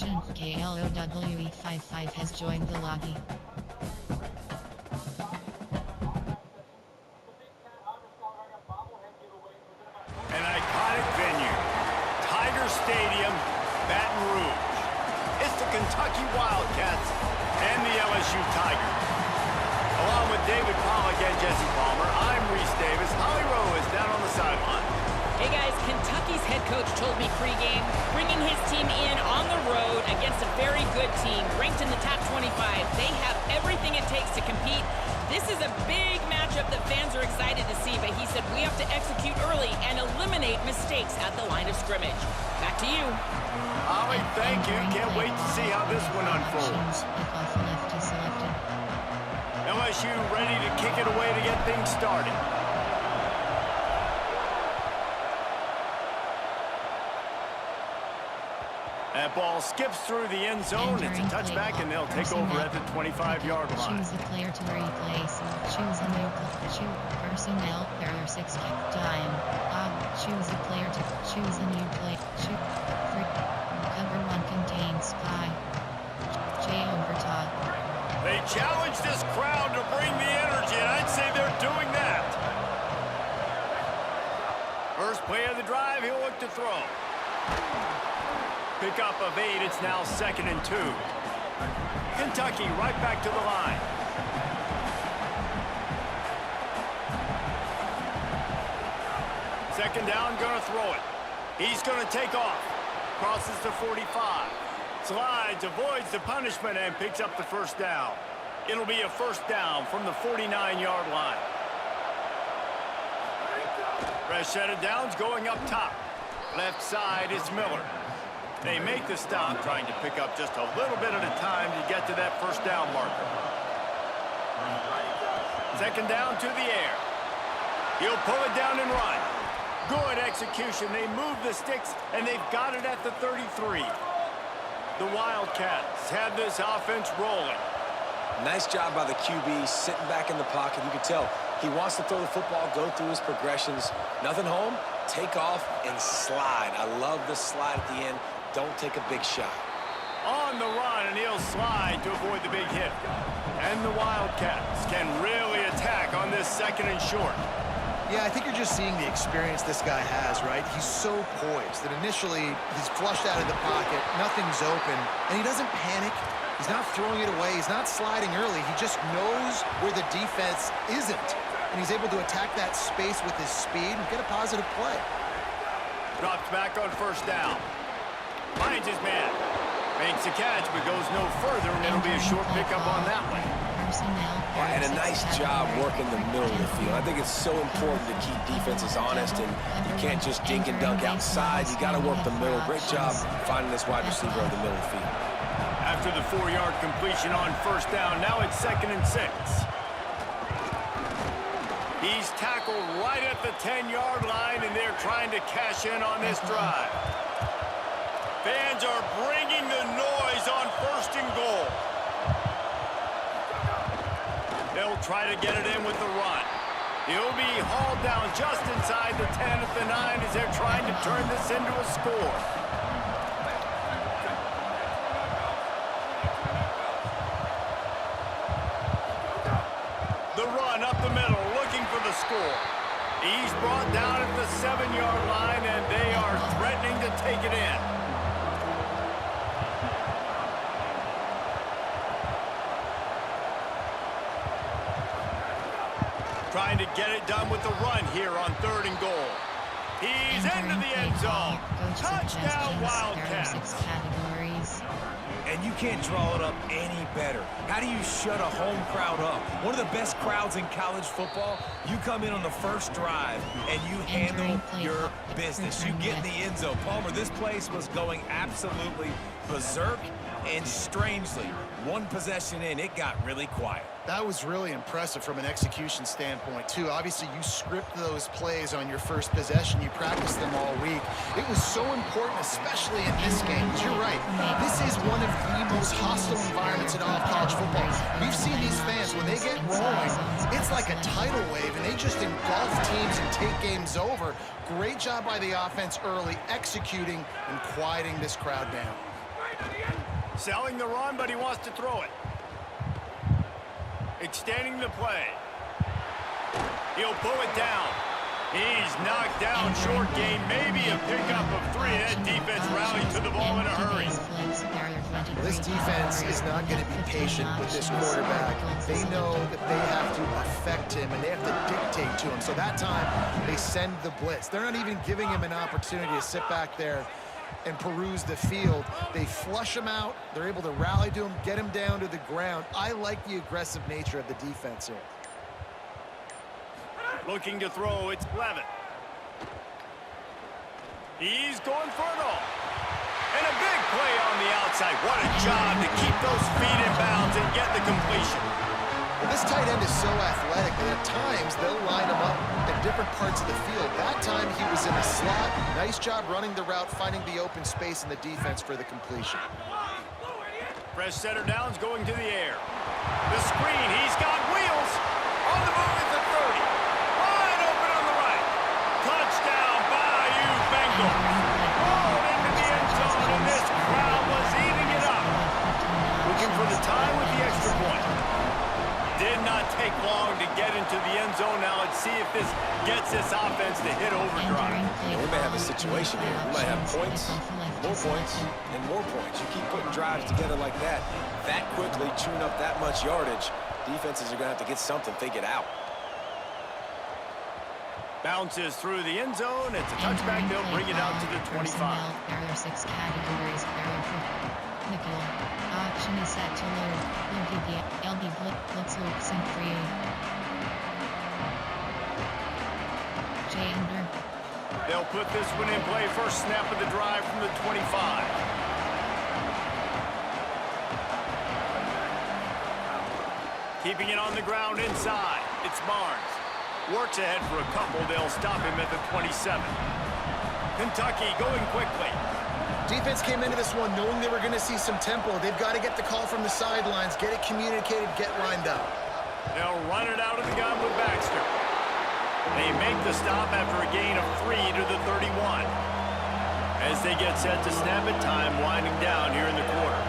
Agent KLOWE55 has joined the lobby. An iconic venue, Tiger Stadium, Baton Rouge. It's the Kentucky Wildcats and the LSU Tigers. Along with David Pollack and Jesse Palmer, I'm Reese Davis. Holly Rowe is down on the sideline. Hey guys, Kentucky's head coach told me pregame, bringing his team in on the road against a very good team, ranked in the top 25. They have everything it takes to compete. This is a big matchup that fans are excited to see, but he said we have to execute early and eliminate mistakes at the line of scrimmage. Back to you. Holly, thank you. Can't wait to see how this one unfolds. LSU ready to kick it away to get things started. That ball skips through the end zone. It's a touchback, and they'll take over at the 25-yard line. Choose a player to replace. Choose a new personnel. There are 6 kick time. Choose a player to choose a new play. Cover 1 contains Sky. J over top. They challenge this crowd to bring the energy, and I'd say they're doing that. First play of the drive, he'll look to throw. Pickup of 8, it's now 2nd and 2. Kentucky right back to the line. Second down, gonna throw it. He's gonna take off. Crosses the 45. Slides, avoids the punishment, and picks up the first down. It'll be a first down from the 49-yard line. Fresh set of downs going up top. Left side is Miller. They make the stop, trying to pick up just a little bit at a time to get to that first down marker. Second down to the air. He'll pull it down and run. Good execution. They move the sticks, and they've got it at the 33. The Wildcats have this offense rolling. Nice job by the QB, sitting back in the pocket. You can tell he wants to throw the football, go through his progressions. Nothing home, take off and slide. I love the slide at the end. Don't take a big shot. On the run, and he'll slide to avoid the big hit. And the Wildcats can really attack on this 2nd and short. Yeah, I think you're just seeing the experience this guy has, right? He's so poised that initially he's flushed out of the pocket, nothing's open, and he doesn't panic. He's not throwing it away. He's not sliding early. He just knows where the defense isn't, and he's able to attack that space with his speed and get a positive play. Drops back on first down. Finds his man. Makes the catch, but goes no further, and it'll be a short pickup on that one. And a nice job working the middle of the field. I think it's so important to keep defenses honest, and you can't just dink and dunk outside. You got to work the middle. Great job finding this wide receiver over the middle of the field. After the 4-yard completion on first down, now it's 2nd and 6. He's tackled right at the 10-yard line, and they're trying to cash in on this drive. Fans are bringing the noise on 1st and goal. They'll try to get it in with the run. He'll be hauled down just inside the 10 at the 9 as they're trying to turn this into a score. The run up the middle, looking for the score. He's brought down at the 7-yard line, and they are threatening to take it in. Trying to get it done with the run here on 3rd and goal. He's into the end zone. Touchdown, Wildcats. And you can't draw it up any better. How do you shut a home crowd up? One of the best crowds in college football. You come in on the first drive, and you handle your business. You get in the end zone. Palmer, this place was going absolutely berserk, and strangely, one possession in, it got really quiet. That was really impressive from an execution standpoint, too. Obviously, you script those plays on your first possession. You practice them all week. It was so important, especially in this game. But you're right. This is one of the most hostile environments in all of college football. We've seen these fans, when they get rolling, it's like a tidal wave, and they just engulf teams and take games over. Great job by the offense early, executing and quieting this crowd down. Selling the run, but he wants to throw it. Extending the play. He'll pull it down. He's knocked down short gain, maybe a pickup of 3. That defense rallied to the ball in a hurry. This defense is not going to be patient with this quarterback. They know that they have to affect him and they have to dictate to him. So that time, they send the blitz. They're not even giving him an opportunity to sit back there and peruse the field. They flush him out. They're able to rally to him, get him down to the ground. I like the aggressive nature of the defense here. Looking to throw, it's Levin. He's going for it all. And a big play on the outside. What a job to keep those feet in bounds and get the completion. Well, this tight end is so athletic that at times they'll line him up in different parts of the field. That time he was in a slot. Nice job running the route, finding the open space in the defense for the completion. Fresh setter downs going to the air. The screen, he's got wheels. On the move at the 30. Wide open on the right. Touchdown, Bayou Bengals. Rolled into the end zone, and this crowd was eating it up. Looking for the tie with the extra point. Did not take long to get into the end zone. Now let's see if this gets this offense to hit overdrive. Yeah, we may have a situation here. We might have points, and more points. You keep putting drives together like that quickly, chewing up that much yardage, defenses are going to have to get something figured out. Bounces through the end zone. It's a touchback. They'll bring it out to the 25. There are 6 categories. Nickel. Option is set to load. LB Blitz looks and free. J-Under. They'll put this one in play. First snap of the drive from the 25. Keeping it on the ground inside. It's Barnes. Works ahead for a couple. They'll stop him at the 27. Kentucky going quickly. Defense came into this one knowing they were going to see some tempo. They've got to get the call from the sidelines, get it communicated, get lined up. They'll run it out of the gun with Baxter. They make the stop after a gain of 3 to the 31. As they get set to snap it, time winding down here in the quarter.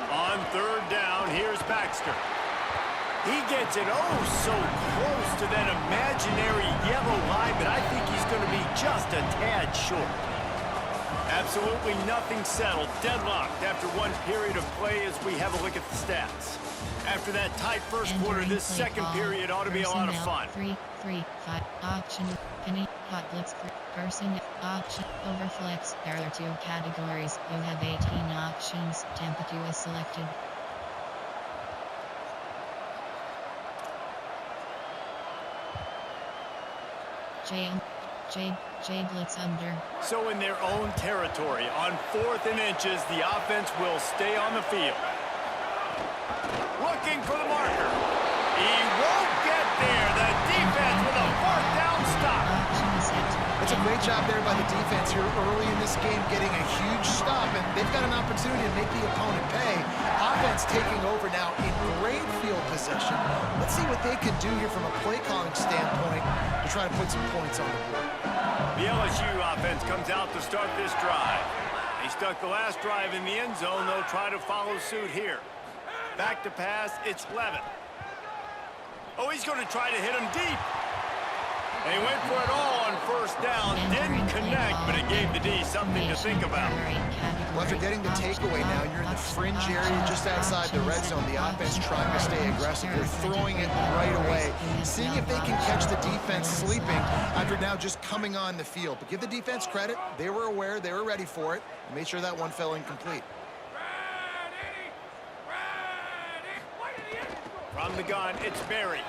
On third down, here's Baxter. He gets it so close to that imaginary yellow line, but I think he's going to be just a tad short. Absolutely nothing settled. Deadlocked after one period of play as we have a look at the stats. After that tight first quarter, this second period ought to be a lot of fun. 3-3-5 option. Penny hot blitz person option overflex. There are 2 categories. You have 18 options. Tempo is selected. J blitz under. So in their own territory, on 4th and inches, the offense will stay on the field. Looking for the marker. He won't get there. The defense with a 4th down stop. It's a great job there by the defense here early in this game, getting a huge stop, and they've got an opportunity to make the opponent pay. Offense taking over now in great field possession. Let's see what they can do here from a play calling standpoint to try to put some points on the board. The LSU offense comes out to start this drive. They stuck the last drive in the end zone. They'll try to follow suit here. Back to pass, it's Levin. Oh, he's going to try to hit him deep. They went for it all on first down. Didn't connect, but it gave the D something to think about. Well, after getting the takeaway now, you're in the fringe area just outside the red zone. The offense trying to stay aggressive. They're throwing it right away, seeing if they can catch the defense sleeping after now just coming on the field. But give the defense credit. They were aware. They were ready for it. And made sure that one fell incomplete. From the gun, it's Berry.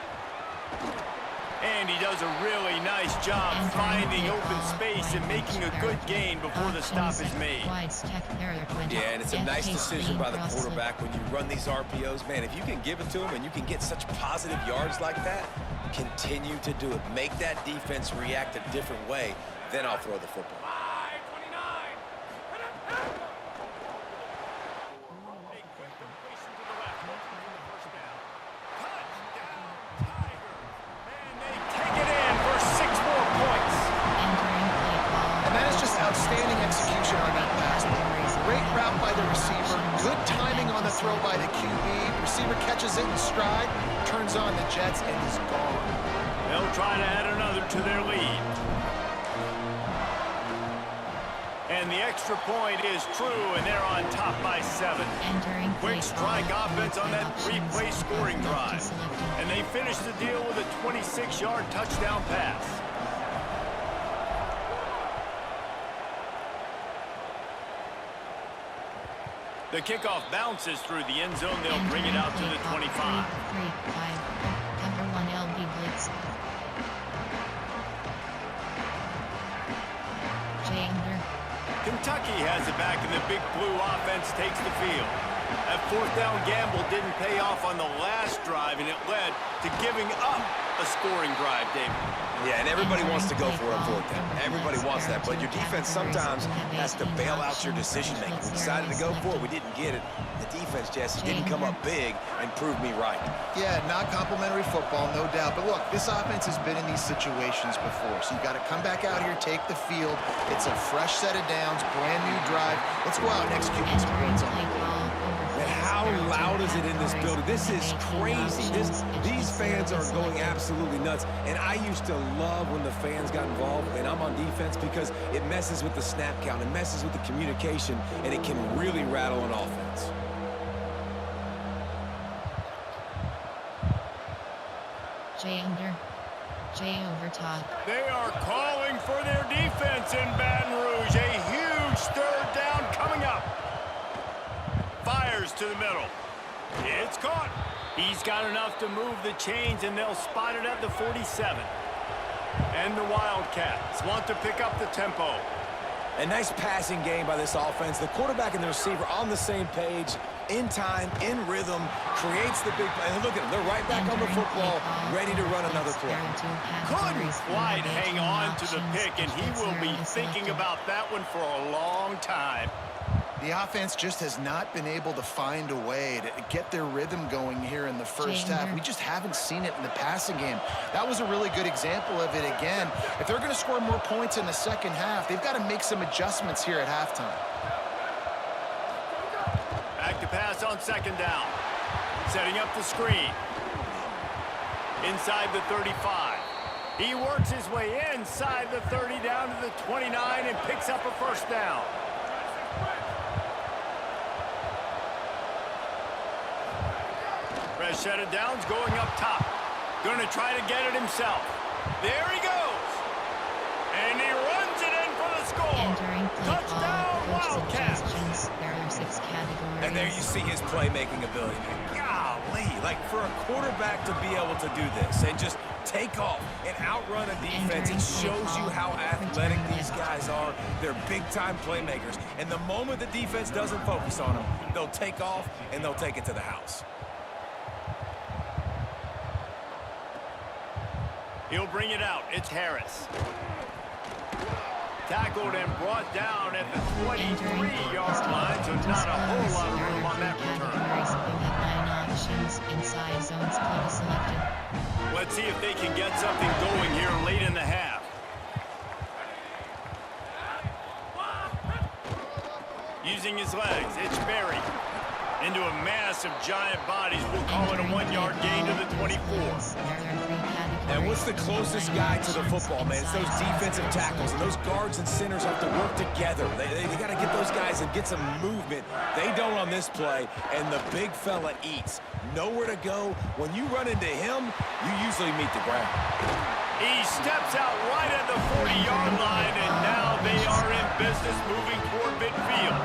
And he does a really nice job finding open space and making a good gain before the stop is made. Yeah, and it's a nice decision by the quarterback when you run these RPOs. Man, if you can give it to him and you can get such positive yards like that, continue to do it. Make that defense react a different way, then I'll throw the football. the receiver. Good timing on the throw by the QB. Receiver catches it in stride, turns on the jets, and is gone. They'll try to add another to their lead. And the extra point is true, and they're on top by 7. Quick strike offense on that 3-play scoring drive. And they finish the deal with a 26-yard touchdown pass. The kickoff bounces through the end zone. They'll bring it out to the 25. Cover 1 LB blitz. Janger. Kentucky has it back, and the Big Blue offense takes the field. That 4th down gamble didn't pay off on the last drive, and it led to giving up a scoring drive, David. Yeah, and everybody wants to go for a 4th down. Everybody wants that, but your defense sometimes has to bail out your decision-making. We decided to go for it. We didn't get it. The defense, Jesse, didn't come up big and prove me right. Yeah, not complimentary football, no doubt. But look, this offense has been in these situations before, so you got to come back out here, take the field. It's a fresh set of downs, brand new drive. Let's go out and execute these points on the board. And how loud is it in this building? This is crazy. These fans are going absolutely nuts. And I used to love when the fans got involved, and I'm on defense, because it messes with the snap count, it messes with the communication, and it can really rattle an offense. Jay under. Jay over top. They are calling for their defense in Baton Rouge. A huge 3rd down coming up. Fires to the middle. It's caught. He's got enough to move the chains, and they'll spot it at the 47. And the Wildcats want to pick up the tempo. A nice passing game by this offense. The quarterback and the receiver on the same page, in time, in rhythm, creates the big play. And look at them. They're right back on the football, ready to run another play. Couldn't quite hang on to the pick, and he will be thinking about that one for a long time. The offense just has not been able to find a way to get their rhythm going here in the first half. We just haven't seen it in the passing game. That was a really good example of it again. If they're going to score more points in the second half, they've got to make some adjustments here at halftime. Back to pass on 2nd down. Setting up the screen. Inside the 35. He works his way inside the 30 down to the 29 and picks up a 1st down. Fresh set of downs going up top. Going to try to get it himself. There he goes. And he runs it in for the score. Touchdown, Wildcats. And there you see his playmaking ability. Golly, like for a quarterback to be able to do this and just take off and outrun a defense, it shows you how athletic these guys are. They're big-time playmakers. And the moment the defense doesn't focus on them, they'll take off and they'll take it to the house. He'll bring it out. It's Harris. Tackled and brought down at the 23-yard line, so not a whole lot of room on that return. Let's see if they can get something going here late in the half. Using his legs, it's Berry. Into a mass of giant bodies. We'll call it a 1-yard gain to the 24. And what's the closest guy to the football, man? It's those defensive tackles, and those guards and centers have to work together. They got to get those guys and get some movement. They don't on this play, and the big fella eats. Nowhere to go. When you run into him, you usually meet the ground. He steps out right at the 40-yard line, and now they are in business moving toward midfield.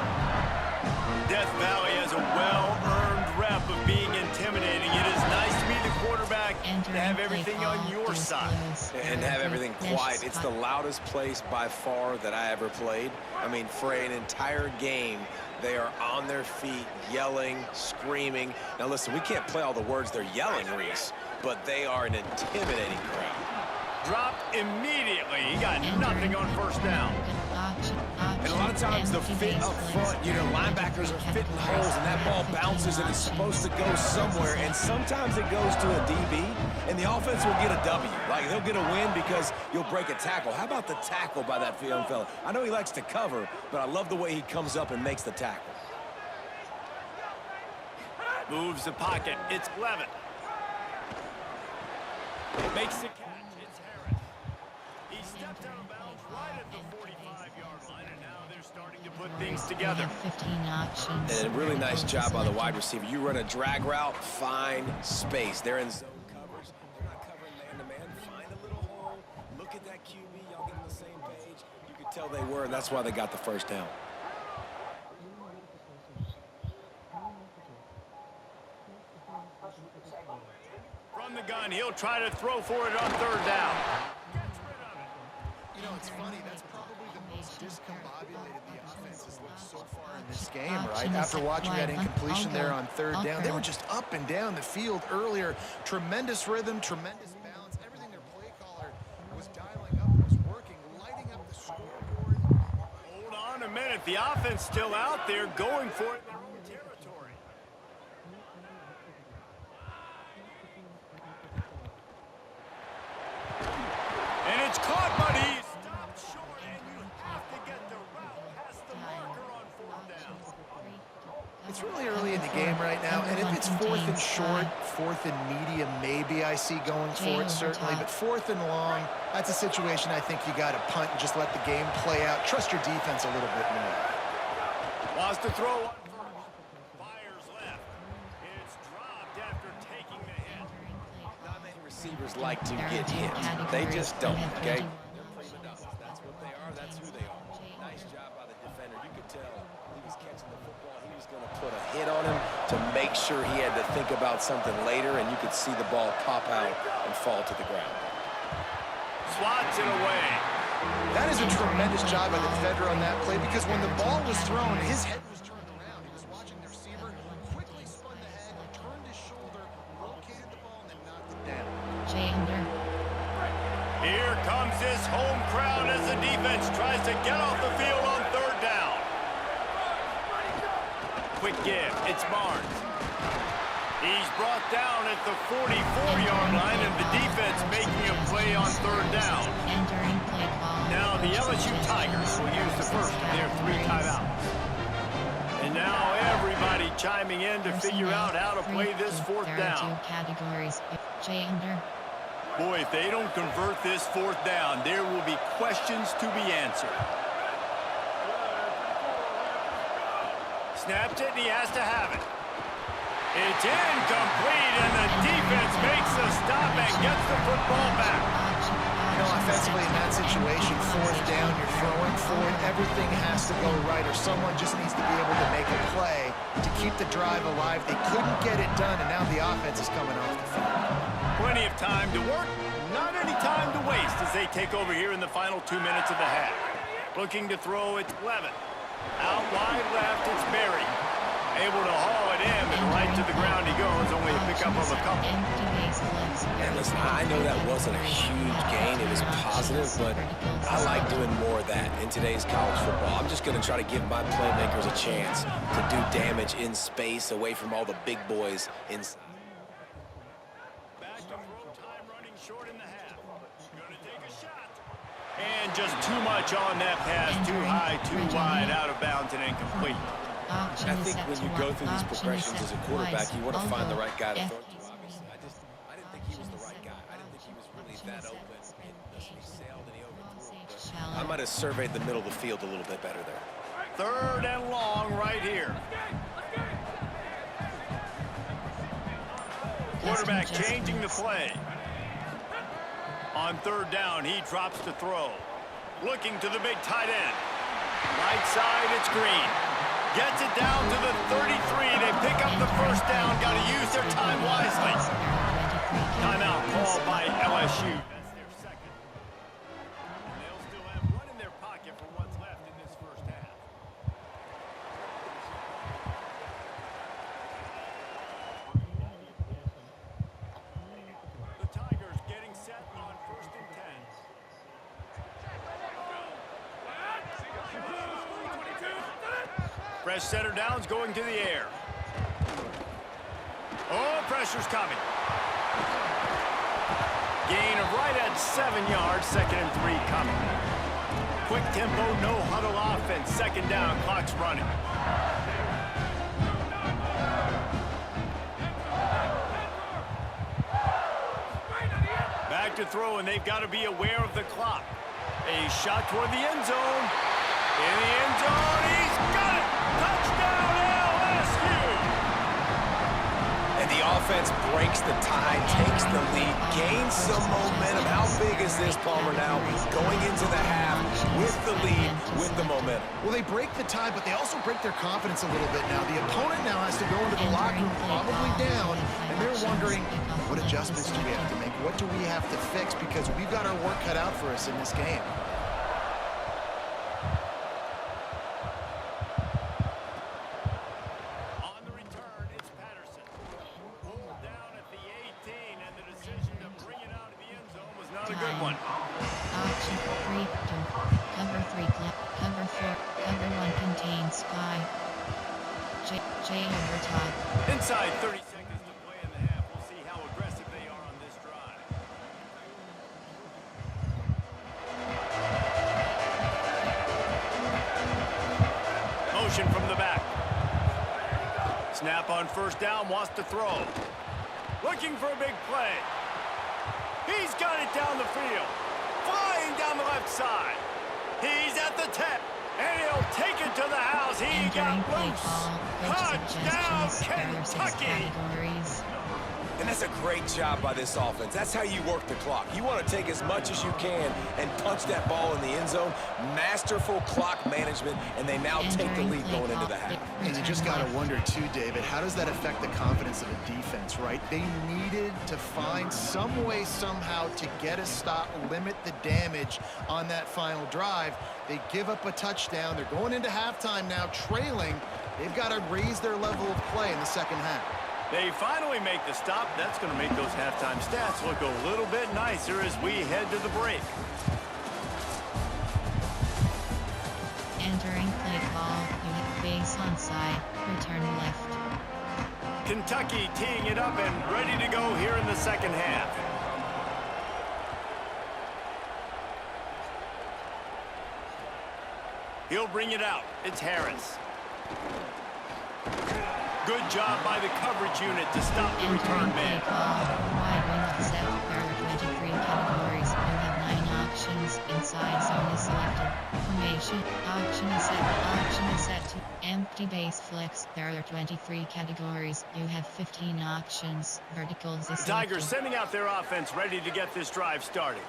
Death Valley has a well-earned rep of being intimidating. It is nice to be the quarterback and have everything on your side. And have everything quiet. It's the loudest place by far that I ever played. I mean, for an entire game, they are on their feet, yelling, screaming. Now listen, we can't play all the words they're yelling, Reese, but they are an intimidating crowd. Dropped immediately. He got nothing on 1st down. And a lot of times the fit up front, you know, linebackers are fitting holes and that ball bounces and it's supposed to go somewhere. And sometimes it goes to a DB and the offense will get a W. Like they'll get a win because you'll break a tackle. How about the tackle by that young fella? I know he likes to cover, but I love the way he comes up and makes the tackle. Moves the pocket. It's Levitt. Makes the catch. It's Harris. He stepped out of bounds right at the 45-yard line, and now they're starting to put things together. 15 options. And a really nice job by the wide receiver. You run a drag route, find space. They're in zone covers. They're not covering man-to-man. Find a little hole. Look at that QB. Y'all get on the same page. You could tell they were, and that's why they got the first down. From the gun, he'll try to throw for it on third down. You know, it's funny. That's probably the most discombobulated the offense has looked so far in this game, right? After watching that incompletion there on third down, they were just up and down the field earlier. Tremendous rhythm, tremendous balance. Everything their play caller was dialing up was working, lighting up the scoreboard. Hold on a minute. The offense still out there going for it in their own territory. And it's caught, but he stopped short, and you have to get the route past the marker on fourth down. It's really early in the game right now, and if it's fourth and short, fourth and medium, maybe I see going for it, certainly. But fourth and long, that's a situation I think you got to punt and just let the game play out. Trust your defense a little bit more. Wants to throw one first. Fires left. It's dropped after taking the hit. Not many receivers like to get hit. They just don't, okay? They're prima donnas. That's what they are. That's who they are. Nice job by the defender. You could tell he was catching the football. He was going to put a hit on him to make sure he had to think about something later, and you could see the ball pop out and fall to the ground. Swats it away. That is a tremendous job by the defender on that play, because when the ball was thrown, his head was turned around. He was watching the receiver, quickly spun the head, turned his shoulder, located the ball, and then knocked it down. Chandler. Here comes this home crowd as the defense tries to get off the field on third down. Quick give. It's Barnes. He's brought down at the 44-yard line, and the defense making a play on third down. Entering play call. Now the LSU Tigers will use the first of their 3 timeouts. And now everybody chiming in to figure out how to play this fourth down. Categories. Chandler. Boy, if they don't convert this fourth down, there will be questions to be answered. Snaps it, and he has to have it. It's incomplete, and the defense makes the stop and gets the football back. You know, offensively in that situation, fourth down, you're throwing for it, everything has to go right, or someone just needs to be able to make a play to keep the drive alive. They couldn't get it done, and now the offense is coming off the field. Plenty of time to work, not any time to waste as they take over here in the final 2 minutes of the half. Looking to throw, it's Levitt. Out wide left, it's Berry. Able to haul it in, and right to the ground he goes, only a pickup of a couple. And listen, I know that wasn't a huge gain. It was positive, but I like doing more of that in today's college football. I'm just going to try to give my playmakers a chance to do damage in space away from all the big boys inside. Back to throw time running short in the half. Gonna take a shot. And just too much on that pass. Too high, too wide, out of bounds, and incomplete. I think when you go through these progressions as a quarterback, you want to find the right guy to throw to. Obviously, I didn't think he was the right guy. I didn't think he was really that open. He sailed and he overthrew. But I might have surveyed the middle of the field a little bit better there. Third and long right here. Quarterback changing the play. On third down, he drops to throw. Looking to the big tight end. Right side, it's Green. Gets it down to the 33. They pick up the first down. Got to use their time wisely. Timeout called by LSU. That's their second. They'll still have one in their pocket for what's left in this first half. The Tigers getting set on 1st and 10. Fresh center downs going to the air. Oh, pressure's coming. Gain of right at 7 yards, 2nd and 3 coming. Quick tempo, no huddle offense. 2nd down, clock's running. to throw, and they've got to be aware of the clock. A shot toward the end zone. In the end zone, he's got it! Touchdown, LSU! And the offense breaks the tie, takes the lead, gains some momentum. How big is this, Palmer, now? Going into the half with the lead, with the momentum. Well, they break the tie, but they also break their confidence a little bit now. The opponent now has to go into the locker room probably down, and they're wondering, what adjustments do we have to make? What do we have to fix? Because we've got our work cut out for us in this game. On the return, it's Patterson. Pulled down at the 18, and the decision to bring it out of the end zone was not a good one. Option 3, cover 3, cover 4, cover 1 contains Sky. J over top. Inside 30 seconds to play in the half. We'll see how aggressive they are on this drive. Motion from the back. Snap on first down, wants to throw. Looking for a big play. He's got it down the field. Flying down the left side. He's at the 10. And he'll take it to the house. He got loose. Touchdown, Kentucky. And that's a great job by this offense. That's how you work the clock. You want to take as much as you can and punch that ball in the end zone. Masterful clock management, and they now take the lead going into the half. And you just got to wonder, too, David, how does that affect the confidence of a defense, right? They needed to find some way, somehow, to get a stop, limit the damage on that final drive. They give up a touchdown. They're going into halftime now, trailing. They've got to raise their level of play in the second half. They finally make the stop. That's going to make those halftime stats look a little bit nicer as we head to the break. Entering play call, unit base on side, return left. Kentucky teeing it up and ready to go here in the second half. He'll bring it out. It's Harris. Good job by the coverage unit to stop the return man. Wide wing set. There are 23 categories. You have 9 options. Inside zone is selected. Formation. Option is set. Option is set to empty base flex. There are 23 categories. You have 15 options. Verticals is selected. Tigers sending out their offense ready to get this drive started.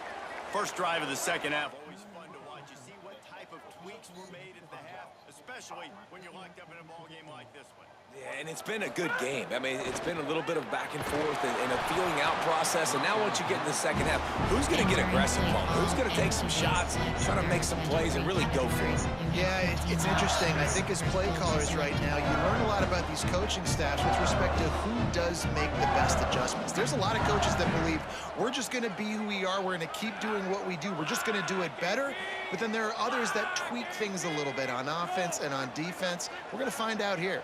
First drive of the second half. Always fun to watch. You see what type of tweaks were made at the half, especially when you're locked up in a ball game like this one. Yeah, and it's been a good game. I mean, it's been a little bit of back and forth and a feeling out process. And now once you get in the second half, who's going to get aggressive, Paul? Who's going to take some shots, try to make some plays, and really go for it? Yeah, it's interesting. I think as play callers right now, you learn a lot about these coaching staffs with respect to who does make the best adjustments. There's a lot of coaches that believe we're just going to be who we are. We're going to keep doing what we do. We're just going to do it better. But then there are others that tweak things a little bit on offense and on defense. We're going to find out here.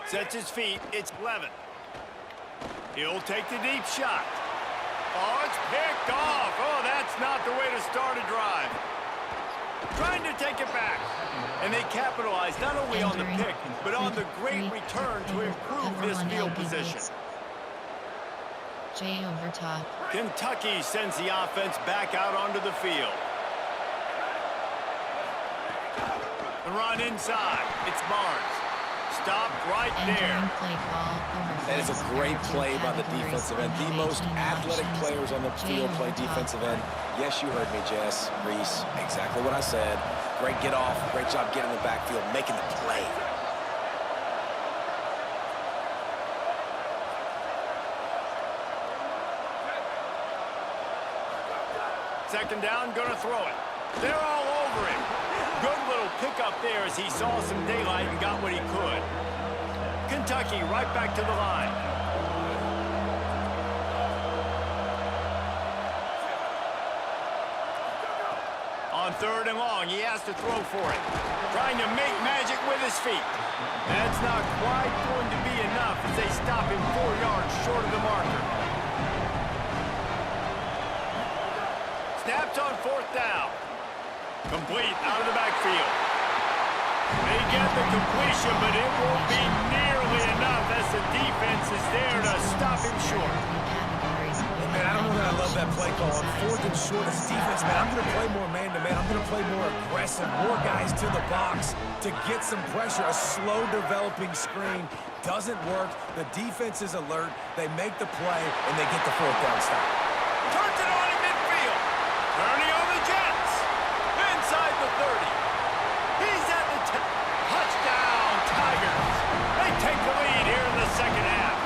Sets his feet. It's Levin. He'll take the deep shot. Oh, it's picked off. Oh, that's not the way to start a drive. Trying to take it back. And they capitalize not only on the pick, but on the great return to improve this field position. J over top. Kentucky sends the offense back out onto the field. The run inside. It's Barnes. Stop right there. That is a great play by the defensive end. The most athletic players on the field play defensive end. Yes, you heard me, Jess, Reese. Exactly what I said. Great get off. Great job getting in the backfield, making the play. Second down, gonna throw it. They're all over him. Good little pickup there as he saw some daylight and got what he could. Kentucky right back to the line. On third and long, he has to throw for it. Trying to make magic with his feet. That's not quite going to be enough as they stop him 4 yards short of the marker. Snapped on fourth down. Complete out of the backfield. They get the completion, but it won't be nearly enough as the defense is there to stop him short. Man, I don't know that I love that play call. On 4th and short as defense, man, I'm going to play more man-to-man. I'm going to play more aggressive, more guys to the box to get some pressure. A slow developing screen doesn't work. The defense is alert. They make the play, and they get the 4th down stop. Turns it on in midfield. Turning on the Jets. Inside the 30. He's at the touchdown, Tigers. They take the lead here in the second half.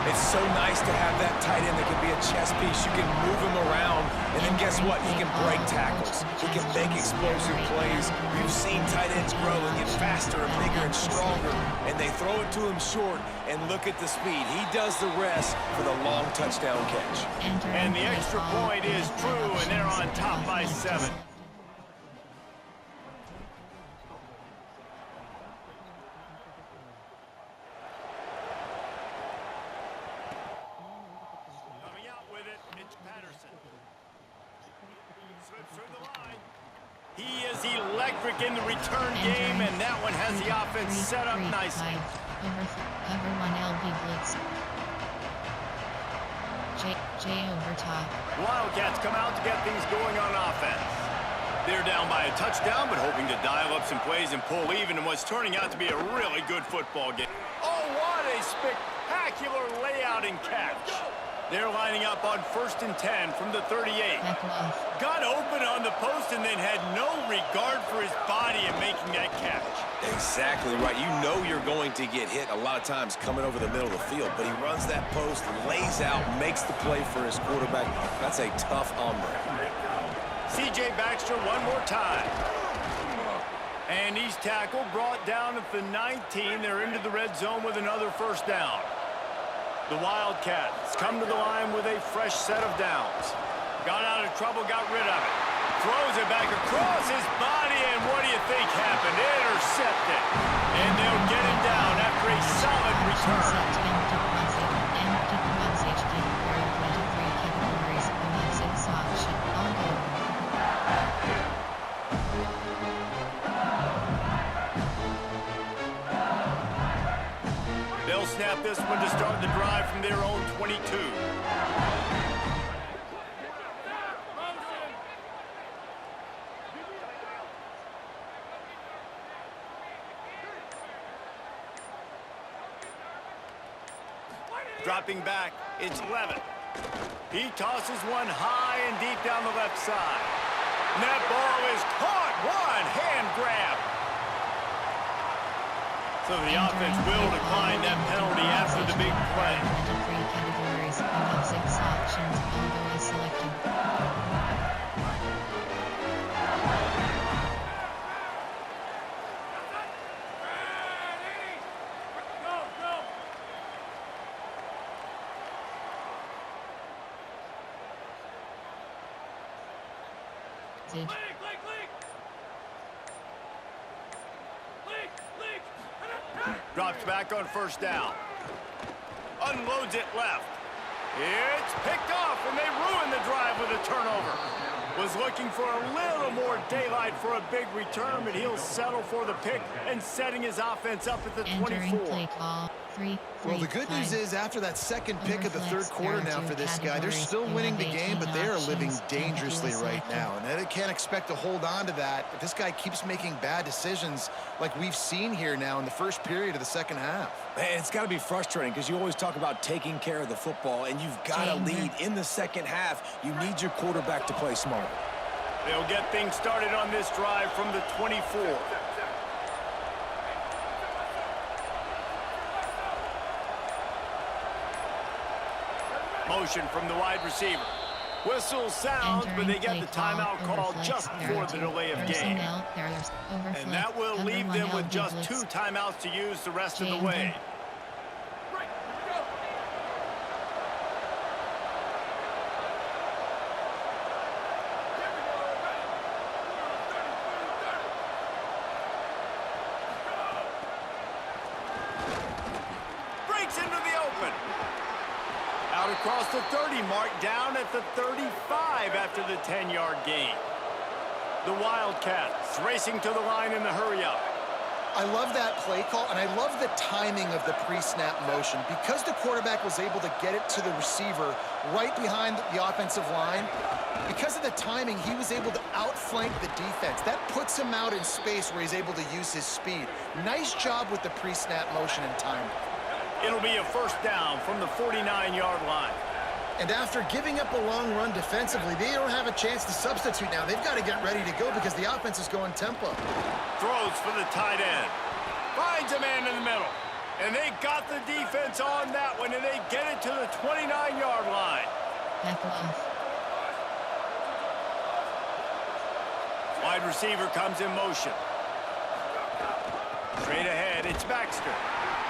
It's so nice to have that tight end that can be a chess piece. You can move him around, and then guess what? He can break tackles. He can make explosive plays. We've seen tight ends grow and get faster and bigger and stronger, and they throw it to him short, and look at the speed. He does the rest for the long touchdown catch. And the extra point is true, and they're on top by 7. He is electric in the return game, and that one has the offense set up nicely. Cover 1 LB blitz. J over top. Wildcats come out to get things going on offense. They're down by a touchdown, but hoping to dial up some plays and pull even in what's turning out to be a really good football game. Oh, what a spectacular layout and catch. They're lining up on 1st and 10 from the 38. Got open on the post and then had no regard for his body in making that catch. Exactly right. You know you're going to get hit a lot of times coming over the middle of the field, but he runs that post, lays out, makes the play for his quarterback. That's a tough hombre. C.J. Baxter one more time. And he's tackled, brought down at the 19. They're into the red zone with another 1st down. The Wildcats come to the line with a fresh set of downs. Got out of trouble, got rid of it. Throws it back across his body, and what do you think happened? Intercepted. And they'll get him down after a solid return. They'll snap this one to start the drive from their own 22. Dropping back, it's Levin. He tosses one high and deep down the left side. And that ball is caught. One hand grab. So the offense will decline that penalty after the big play. 3 categories, you have 6 options, although is selected. Drops back on 1st down. Unloads it left. It's picked off, and they ruin the drive with a turnover. Was looking for a little more daylight for a big return, but he'll settle for the pick and setting his offense up at the 24. Play call. 3, well, the good news is after that second pick of the 3rd quarter now for this guy, they're still winning the game, but they are living dangerously right now. And they can't expect to hold on to that if this guy keeps making bad decisions like we've seen here now in the first period of the second half. Man, it's got to be frustrating because you always talk about taking care of the football, and you've got to lead in the second half. You need your quarterback to play smarter. They'll get things started on this drive from the 24. Motion from the wide receiver. Whistle sounds, but they get the timeout called just before the delay of game. And that will leave them with just 2 timeouts to use the rest of the way. Breaks into the open. Out across the 30 mark, down at the 35 after the 10-yard gain. The Wildcats racing to the line in the hurry-up. I love that play call, and I love the timing of the pre-snap motion. Because the quarterback was able to get it to the receiver right behind the offensive line, because of the timing, he was able to outflank the defense. That puts him out in space where he's able to use his speed. Nice job with the pre-snap motion and timing. It'll be a first down from the 49-yard line. And after giving up a long run defensively, they don't have a chance to substitute now. They've got to get ready to go because the offense is going tempo. Throws for the tight end. Finds a man in the middle. And they got the defense on that one, and they get it to the 29-yard line. Back off. Wide receiver comes in motion. Straight ahead, it's Baxter.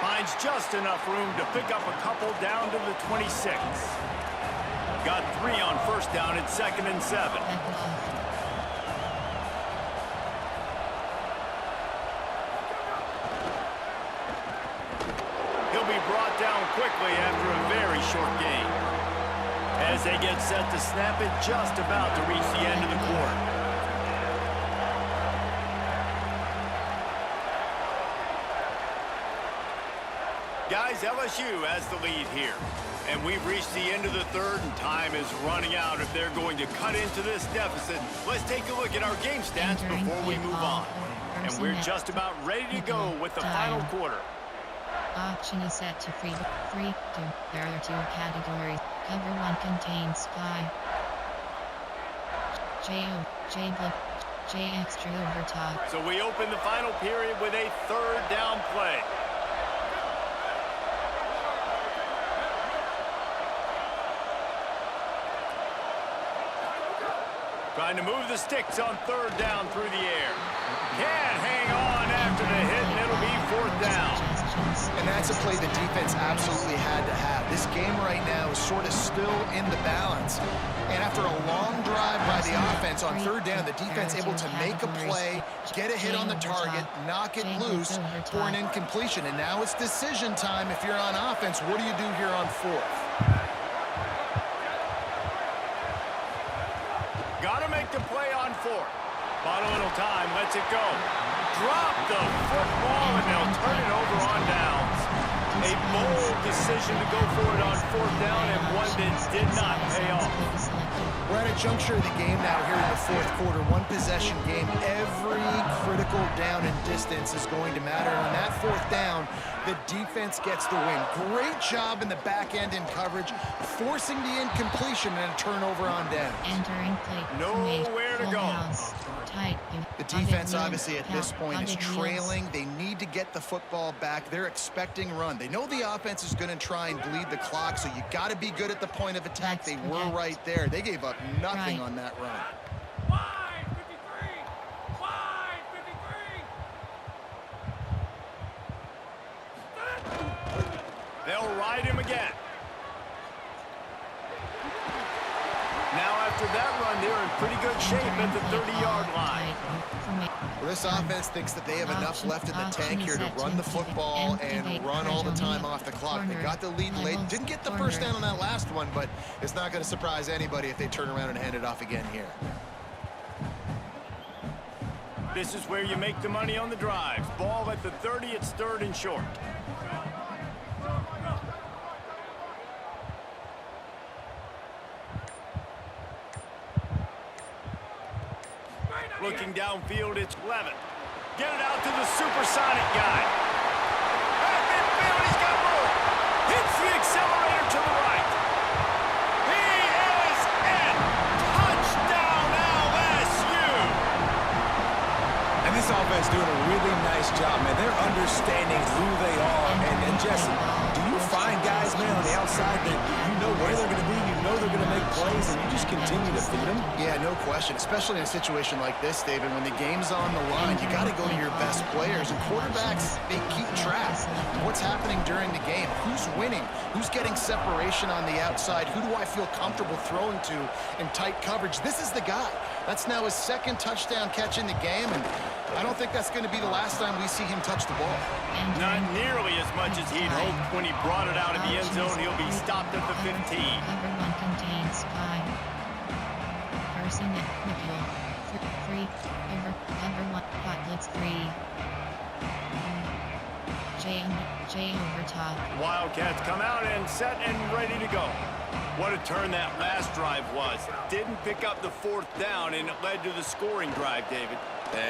Finds just enough room to pick up a couple down to the 26. Got 3 on first down at 2nd and 7. Back off. He'll be brought down quickly after a very short game. As they get set to snap it, just about to reach the end of the quarter. Guys, LSU has the lead here. And we've reached the end of the third, and time is running out if they're going to cut into this deficit. Let's take a look at our game stats before we move on. And we're just about ready to go with the final quarter. Option is set to free. 3, 2. There are 2 categories. Cover 1 contains spy. J blip. J extra over top. So we open the final period with a third down play. Trying to move the sticks on third down through the air. Can't hang on after the hit, and it'll be 4th down. And that's a play the defense absolutely had to have. This game right now is sort of still in the balance. And after a long drive by the offense on third down, the defense able to make a play, get a hit on the target, knock it loose for an incompletion. And now it's decision time if you're on offense. What do you do here on 4th? Gotta make the play on 4th. Bottle little time, lets it go. Drop the football, and they'll turn it over on downs. A bold decision to go for it on 4th down, and one that did not pay off. We're at a juncture of the game now here in the 4th quarter. One possession game. Every critical down and distance is going to matter. And on that 4th down, the defense gets the win. Great job in the back end in coverage, forcing the incompletion and a turnover on down. Entering play. Nowhere to go. The defense obviously at this point is trailing. They need to get the football back. They're expecting run. They know the offense is going to try and bleed the clock, so you got to be good at the point of attack. They were right there. They gave up nothing on that run. They'll ride him again. Now after that run, they're in pretty good shape at the 30-yard line. Well, this offense thinks that they have enough left in the tank here to run the football and run all the time off the clock. They got the lead late. Didn't get the first down on that last one, but it's not going to surprise anybody if they turn around and hand it off again here. This is where you make the money on the drives. Ball at the 30, it's 3rd and short. Looking downfield, it's Levin. Get it out to the supersonic guy. At midfield, he's got room. Hits the accelerator to the right. He is in. Touchdown, LSU. And this offense doing a really nice job, man. They're understanding who they are. And Jesse, do you find guys, man, on the outside that you know where they're going to be, you know they're going to make plays, and you just continue to feed them? Yeah, no question, especially in a situation like this, David, when the game's on the line, you got to go to your best players, and quarterbacks, they keep track of what's happening during the game. Who's winning? Who's getting separation on the outside? Who do I feel comfortable throwing to in tight coverage? This is the guy. That's now his 2nd touchdown catch in the game, and I don't think that's going to be the last time we see him touch the ball. Not nearly as much as he'd hoped when he brought it out of the end zone. He'll be stopped at the 15. Cover 1 contains 5. Person at nickel. 3 free. Cover 1. Hot blitz 3. J over top. Wildcats come out and set and ready to go. What a turn that last drive was. Didn't pick up the 4th down, and it led to the scoring drive, David.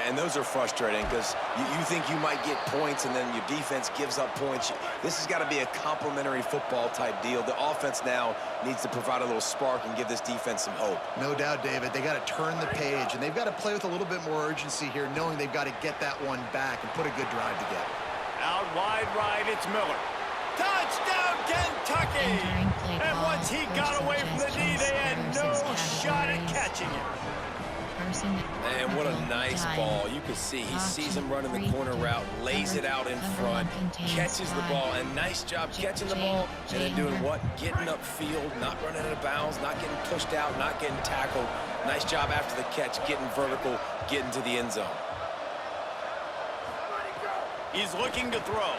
And those are frustrating because you think you might get points and then your defense gives up points. This has got to be a complementary football type deal. The offense now needs to provide a little spark and give this defense some hope. No doubt, David. They got to turn the page, and they've got to play with a little bit more urgency here, knowing they've got to get that one back and put a good drive together. Out wide right, it's Miller. Touchdown, Kentucky! And once he got away from the knee, they had no shot at catching him. And what a nice ball. You can see he sees him running the corner route, lays it out in front, catches the ball, and nice job catching the ball and then doing what? Getting upfield, not running out of bounds, not getting pushed out, not getting tackled. Nice job after the catch, getting vertical, getting to the end zone. He's looking to throw.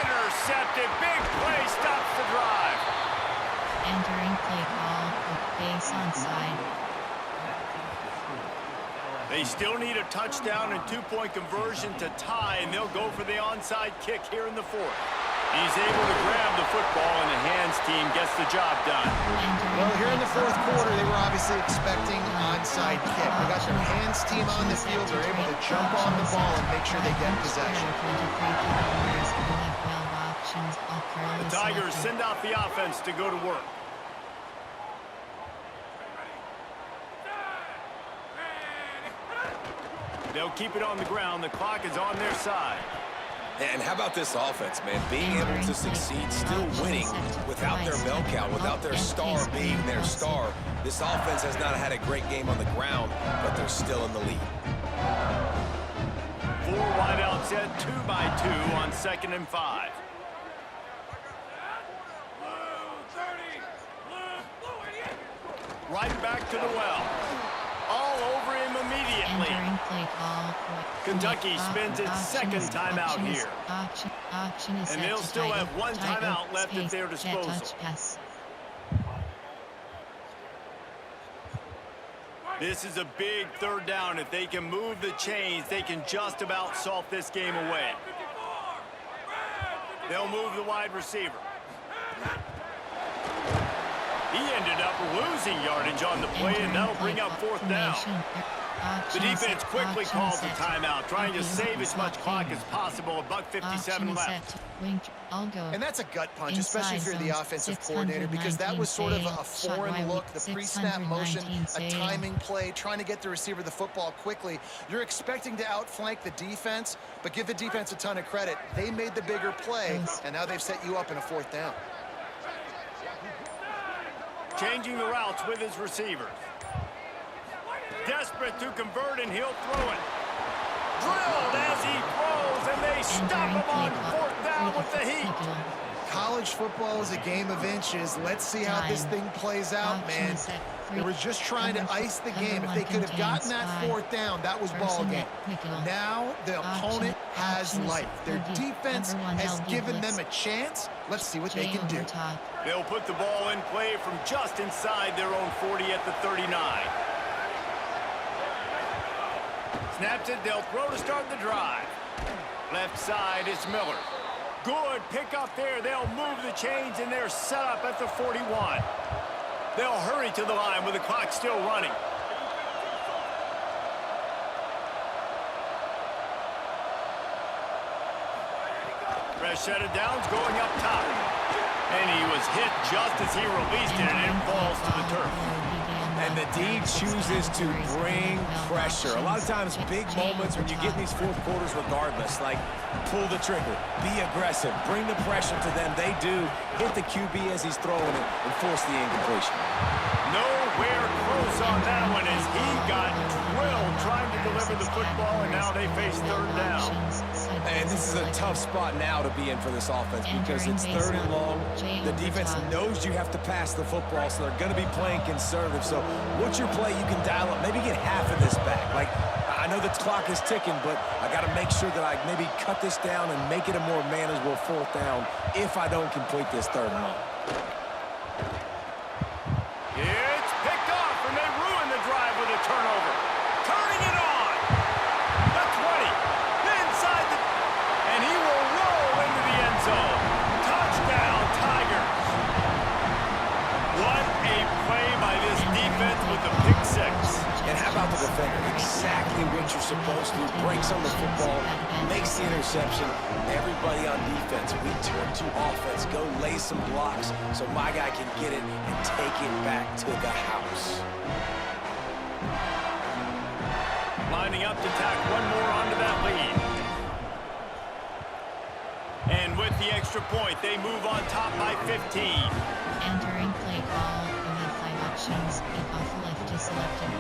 Intercepted. Big play stops the drive. Entering play call with base onside. They still need a touchdown and 2-point conversion to tie, and they'll go for the onside kick here in the 4th. He's able to grab the football, and the hands team gets the job done. Well, here in the 4th quarter, they were obviously expecting onside kick. They got their hands team on the field. They're able to jump on the ball and make sure they get possession. The Tigers send out the offense to go to work. They'll keep it on the ground. The clock is on their side. And how about this offense, man? Being able to succeed, still winning without their bell cow, without their star being their star. This offense has not had a great game on the ground, but they're still in the lead. 4 wide out set, 2 by 2 on 2nd and 5. Right back to the well. All over him immediately. Kentucky spends its 2nd timeout here. And they'll still have 1 timeout left at their disposal. This is a big 3rd down. If they can move the chains, they can just about salt this game away. They'll move the wide receiver. He ended up losing yardage on the play, and that'll bring up 4th down. The defense quickly calls a timeout, trying to save as much clock as possible. $1:57 left. And that's a gut punch, especially if you're the offensive coordinator, because that was sort of a foreign look, the pre-snap motion, a timing play, trying to get the receiver the football quickly. You're expecting to outflank the defense, but give the defense a ton of credit. They made the bigger play, and now they've set you up in a 4th down. Changing the routes with his receivers. Desperate to convert, and he'll throw it. Drilled as he throws, and they stop him on 4th down with the heat. College football is a game of inches. Let's see how this thing plays out, man. They were just trying to ice the game. If they could have gotten that 4th down, that was ball game. Now the opponent has life. Their defense has given them a chance. Let's see what they can do. They'll put the ball in play from just inside their own 40 at the 39. Snaps it, they'll throw to start the drive. Left side is Miller. Good pickup there. They'll move the chains, and they're set up at the 41. They'll hurry to the line with the clock still running. Fresh set of downs going up top. And he was hit just as he released it, and it falls to the turf. And the D chooses to bring pressure. A lot of times, big moments when you get in these 4th quarters regardless, like pull the trigger, be aggressive, bring the pressure to them. They do hit the QB as he's throwing it and force the incompletion. Nowhere close on that one as he got drilled trying to deliver the football, and now they face 3rd down. And this is a tough spot now to be in for this offense because it's 3rd and long. The defense knows you have to pass the football, so they're going to be playing conservative. So what's your play you can dial up? Maybe get half of this back. Like, I know the clock is ticking, but I got to make sure that I maybe cut this down and make it a more manageable 4th down if I don't complete this 3rd and long. It's picked off, and they ruin the drive with a turnover. Turning it exactly what you're supposed to. Breaks on the football, makes the interception. Everybody on defense, we turn to offense. Go lay some blocks so my guy can get it and take it back to the house. Lining up to tack one more onto that lead. And with the extra point, they move on top by 15. Entering play call. You have 5 options. Pick off left is selected.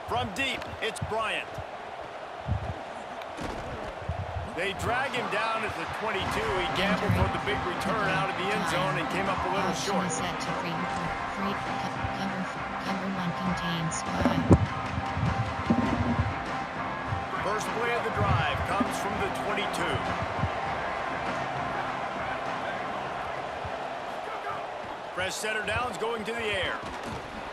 From deep, it's Bryant. They drag him down at the 22. He gambled for the big return out of the end zone and came up a little short. Set to cover 1 contains 5. First play of the drive comes from the 22. Fresh setter downs going to the air.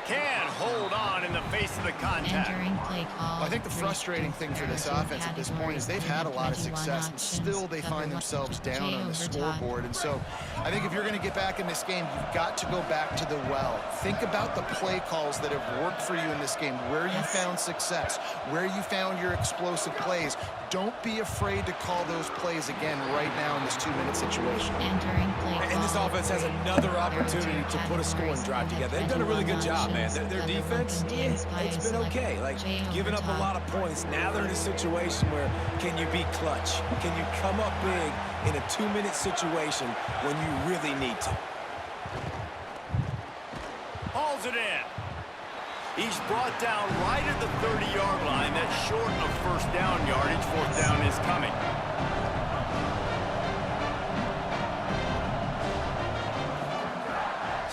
Can hold on in the face of the contact. Entering play call. Well, I think the frustrating thing for this offense at this point is they've had a lot of success, and still they find themselves down on the scoreboard. And so I think if you're going to get back in this game, you've got to go back to the well. Think about the play calls that have worked for you in this game, where you found success, where you found your explosive plays. Don't be afraid to call those plays again right now in this 2-minute situation. Entering play call. And this offense has another opportunity to put a scoring drive together. They've done a really good job, man. Their defense, it's been okay. Like, giving up a lot of points. Now they're in a situation where can you be clutch? Can you come up big in a 2-minute situation when you really need to? Hauls it in. He's brought down right at the 30-yard line. That's short of first down yardage. Fourth down is coming.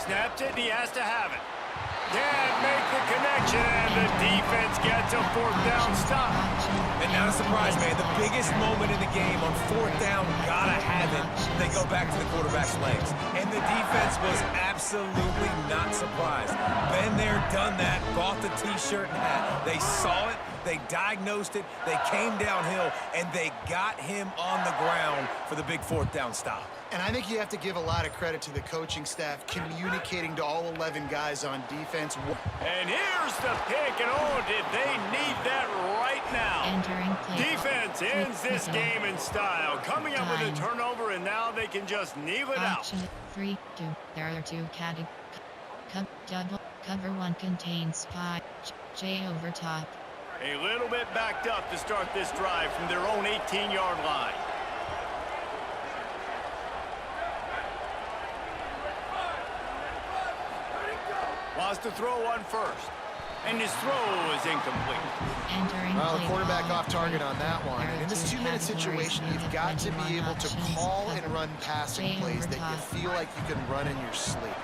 Snapped it, and he has to have it. Can't make the connection, and the defense gets a fourth down stop. And not a surprise, man. The biggest moment in the game on fourth down, gotta have it. They go back to the quarterback's legs. And the defense was absolutely not surprised. Been there, done that, bought the T-shirt and hat. They saw it, they diagnosed it, they came downhill, and they got him on the ground for the big fourth down stop. And I think you have to give a lot of credit to the coaching staff communicating to all 11 guys on defense. And here's the pick, and oh, did they need that right now. Entering play. Defense ends this game in style, coming up with a turnover, and now they can just kneel it out. Option 3, 2. There are 2 categories. Double. Cover 1 contains 5. J over top. A little bit backed up to start this drive from their own 18-yard line. Wants to throw one first. And his throw is incomplete. Well, the quarterback off target on that one. And in this 2-minute situation, you've got to be able to call and run passing plays that you feel like you can run in your sleep.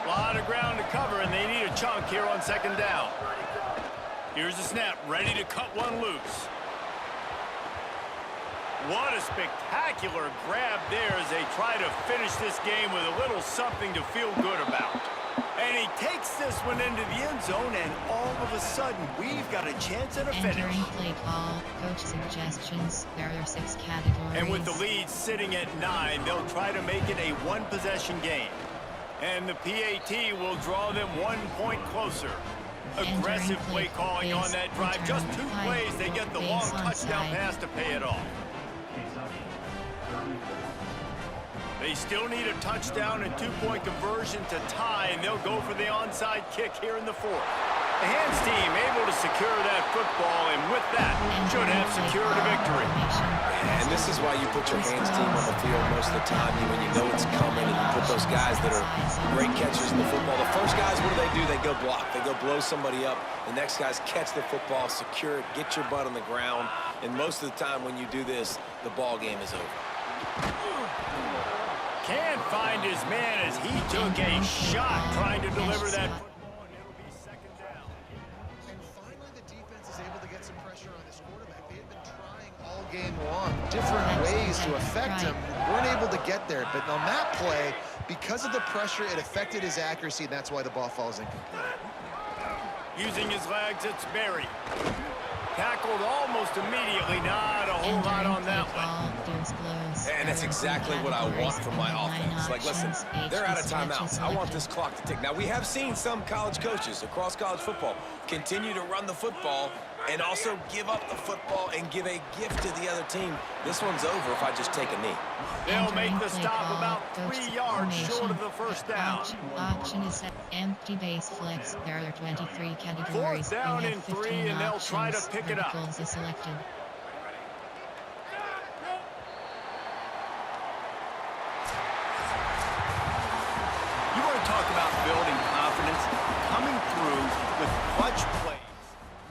A lot of ground to cover, and they need a chunk here on second down. Here's the snap, ready to cut one loose. What a spectacular grab there as they try to finish this game with a little something to feel good about. And he takes this one into the end zone, and all of a sudden, we've got a chance at a finish. Entering play call, coach suggestions. There are 6 categories. And with the lead sitting at 9, they'll try to make it a one-possession game. And the PAT will draw them 1 point closer. Aggressive play calling on that drive. Just 2 plays, they get the long touchdown pass to pay it off. They still need a touchdown and 2-point conversion to tie, and they'll go for the onside kick here in the 4th. The hands team able to secure that football, and with that, should have secured a victory. And this is why you put your hands team on the field most of the time when you know it's coming, and you put those guys that are great catchers in the football. The first guys, what do? They go block. They go blow somebody up. The next guys catch the football, secure it, get your butt on the ground. And most of the time when you do this, the ball game is over. Can't find his man as he took a shot trying to deliver that football, and it'll be second down. And finally, the defense is able to get some pressure on this quarterback. They had been trying all game long, different ways to affect him. Weren't able to get there, but on that play, because of the pressure, it affected his accuracy, and that's why the ball falls incomplete. Using his legs, it's Berry. Tackled almost immediately. Not a whole lot on that one. And that's exactly what I want from my offense. Like, listen, they're out of timeouts. I want this clock to tick. Now, we have seen some college coaches across college football continue to run the football and also give up the football and give a gift to the other team. This one's over if I just take a knee. They'll make the stop about 3 yards short of the first down. Option is set. Empty base flex. There are 23 categories. 4th down and 3, and they'll try to pick it up. Verticals is selected. You want to talk about building confidence? Coming through with clutch plays,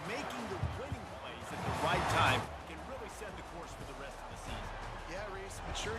making the winning plays at the right time can really set the course for the rest of the season. Yeah, Reese, maturity